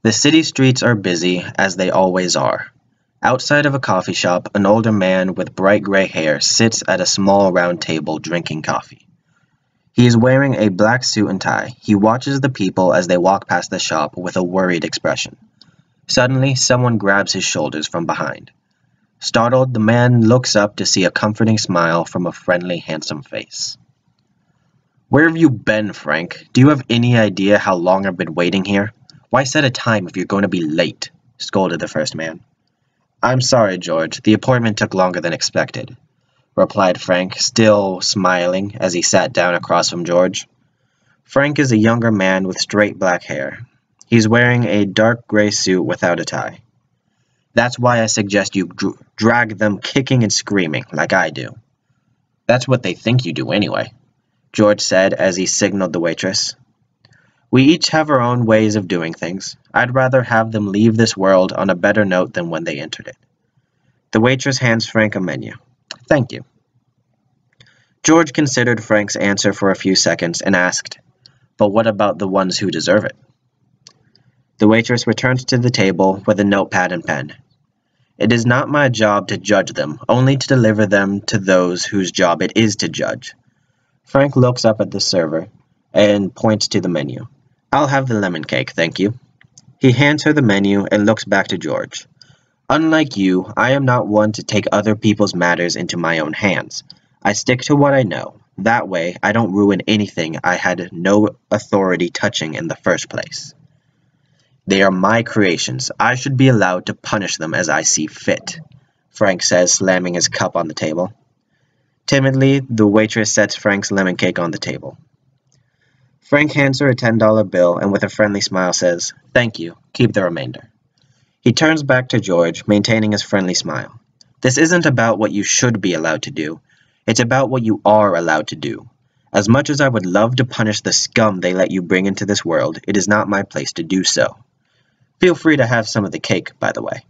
The city streets are busy, as they always are. Outside of a coffee shop, an older man with bright gray hair sits at a small round table drinking coffee. He is wearing a black suit and tie. He watches the people as they walk past the shop with a worried expression. Suddenly, someone grabs his shoulders from behind. Startled, the man looks up to see a comforting smile from a friendly, handsome face. "Where have you been, Frank? Do you have any idea how long I've been waiting here? Why set a time if you're going to be late?" scolded the first man. "I'm sorry, George. The appointment took longer than expected," replied Frank, still smiling as he sat down across from George. Frank is a younger man with straight black hair. He's wearing a dark gray suit without a tie. "That's why I suggest you drag them kicking and screaming, like I do." "That's what they think you do anyway," George said as he signaled the waitress. "We each have our own ways of doing things. I'd rather have them leave this world on a better note than when they entered it." The waitress hands Frank a menu. "Thank you." George considered Frank's answer for a few seconds and asked, "But what about the ones who deserve it?" The waitress returned to the table with a notepad and pen. "It is not my job to judge them, only to deliver them to those whose job it is to judge." Frank looks up at the server and points to the menu. "I'll have the lemon cake, thank you." He hands her the menu and looks back to George. "Unlike you, I am not one to take other people's matters into my own hands. I stick to what I know. That way, I don't ruin anything I had no authority touching in the first place. They are my creations. I should be allowed to punish them as I see fit," Frank says, slamming his cup on the table. Timidly, the waitress sets Frank's lemon cake on the table. Frank hands her a $10 bill and with a friendly smile says, "Thank you. Keep the remainder." He turns back to George, maintaining his friendly smile. "This isn't about what you should be allowed to do. It's about what you are allowed to do. As much as I would love to punish the scum they let you bring into this world, it is not my place to do so. Feel free to have some of the cake, by the way."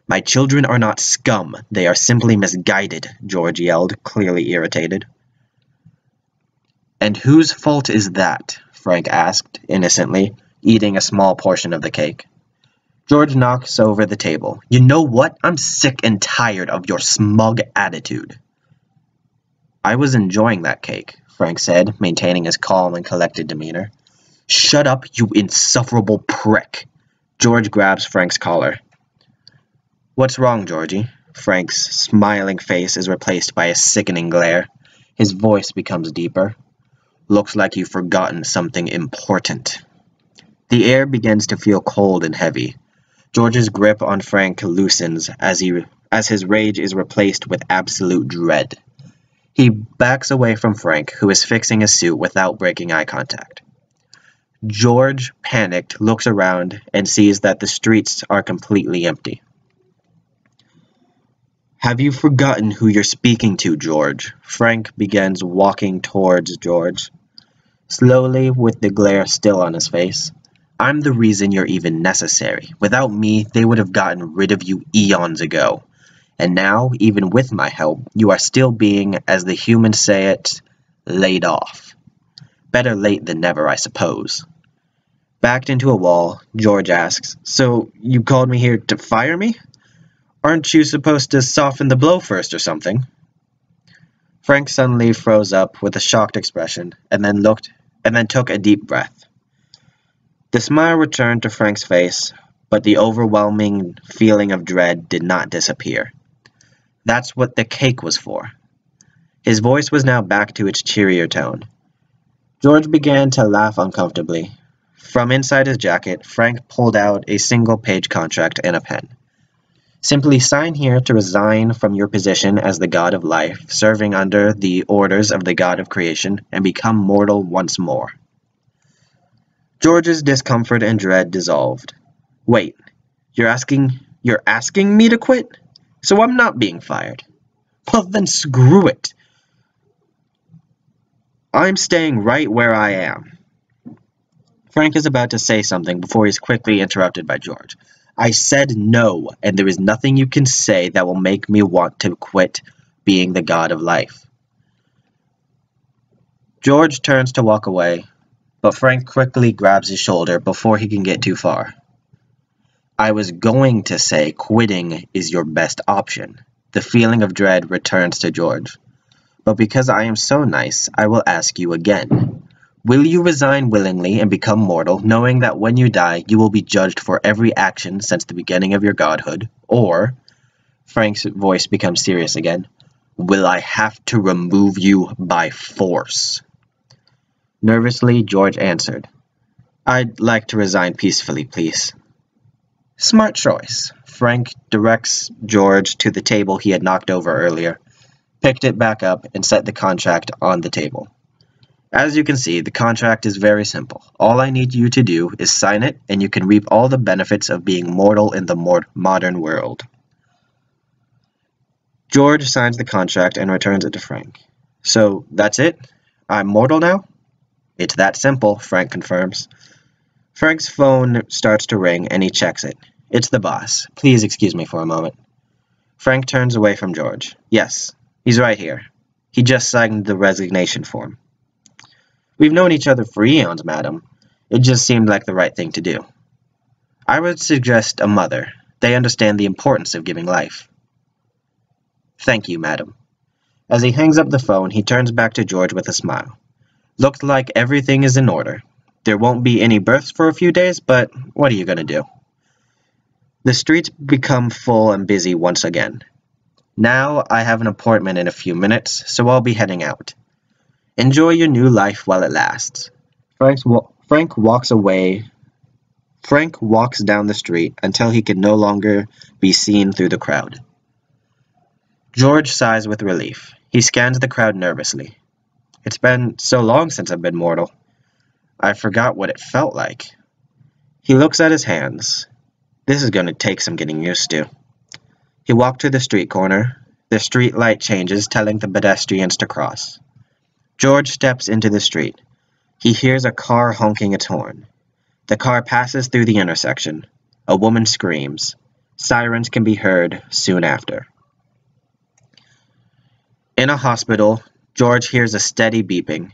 "My children are not scum. They are simply misguided," George yelled, clearly irritated. "And whose fault is that?" Frank asked, innocently, eating a small portion of the cake. George knocks over the table. "You know what? I'm sick and tired of your smug attitude." "I was enjoying that cake," Frank said, maintaining his calm and collected demeanor. "Shut up, you insufferable prick." George grabs Frank's collar. "What's wrong, Georgie?" Frank's smiling face is replaced by a sickening glare. His voice becomes deeper. "Looks like you've forgotten something important." The air begins to feel cold and heavy. George's grip on Frank loosens as his rage is replaced with absolute dread. He backs away from Frank, who is fixing his suit without breaking eye contact. George, panicked, looks around and sees that the streets are completely empty. "Have you forgotten who you're speaking to, George?" Frank begins walking towards George, slowly with the glare still on his face. "I'm the reason you're even necessary. Without me, they would have gotten rid of you eons ago. And now, even with my help, you are still being, as the humans say it, laid off. Better late than never, I suppose." Backed into a wall, George asks, "So you called me here to fire me? Aren't you supposed to soften the blow first or something?" Frank suddenly froze up with a shocked expression and then took a deep breath. The smile returned to Frank's face, but the overwhelming feeling of dread did not disappear. "That's what the cake was for." His voice was now back to its cheerier tone. George began to laugh uncomfortably. From inside his jacket, Frank pulled out a single-page contract and a pen. "Simply sign here to resign from your position as the god of life, serving under the orders of the god of creation, and become mortal once more." George's discomfort and dread dissolved. "Wait, you're asking me to quit? So I'm not being fired? Well, then screw it. I'm staying right where I am." Frank is about to say something before he's quickly interrupted by George. "I said no, and there is nothing you can say that will make me want to quit being the god of life." George turns to walk away, but Frank quickly grabs his shoulder before he can get too far. I was going to say quitting is your best option. The feeling of dread returns to George. But because I am so nice, I will ask you again. Will you resign willingly and become mortal, knowing that when you die, you will be judged for every action since the beginning of your godhood? Or, Frank's voice becomes serious again, will I have to remove you by force? Nervously, George answered, I'd like to resign peacefully, please. Smart choice. Frank directs George to the table he had knocked over earlier, picked it back up, and set the contract on the table. As you can see, the contract is very simple. All I need you to do is sign it, and you can reap all the benefits of being mortal in the modern world. George signs the contract and returns it to Frank. So, that's it? I'm mortal now? It's that simple, Frank confirms. Frank's phone starts to ring, and he checks it. It's the boss. Please excuse me for a moment. Frank turns away from George. Yes, he's right here. He just signed the resignation form. We've known each other for eons, madam. It just seemed like the right thing to do. I would suggest a mother. They understand the importance of giving life. Thank you, madam. As he hangs up the phone, he turns back to George with a smile. Looks like everything is in order. There won't be any births for a few days, but what are you going to do? The streets become full and busy once again. Now I have an appointment in a few minutes, so I'll be heading out. Enjoy your new life while it lasts. Frank walks away. Frank walks down the street until he can no longer be seen through the crowd. George sighs with relief. He scans the crowd nervously. It's been so long since I've been mortal. I forgot what it felt like. He looks at his hands. This is going to take some getting used to. He walked to the street corner. The street light changes, telling the pedestrians to cross. George steps into the street. He hears a car honking its horn. The car passes through the intersection. A woman screams. Sirens can be heard soon after. In a hospital, George hears a steady beeping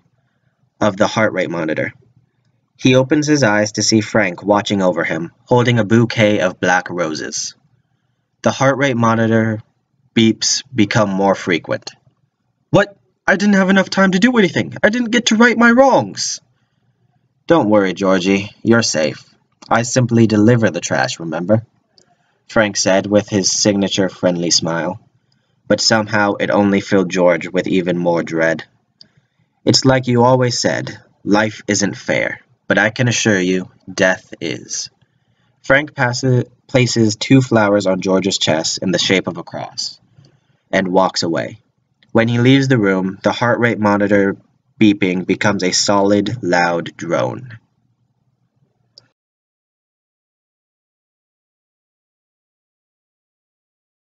of the heart rate monitor. He opens his eyes to see Frank watching over him, holding a bouquet of black roses. The heart rate monitor beeps become more frequent. What? I didn't have enough time to do anything. I didn't get to right my wrongs. Don't worry, Georgie. You're safe. I simply deliver the trash, remember? Frank said with his signature friendly smile. But somehow it only filled George with even more dread. It's like you always said, life isn't fair, but I can assure you, death is. Frank places 2 flowers on George's chest in the shape of a cross, and walks away. When he leaves the room, the heart rate monitor beeping becomes a solid, loud drone.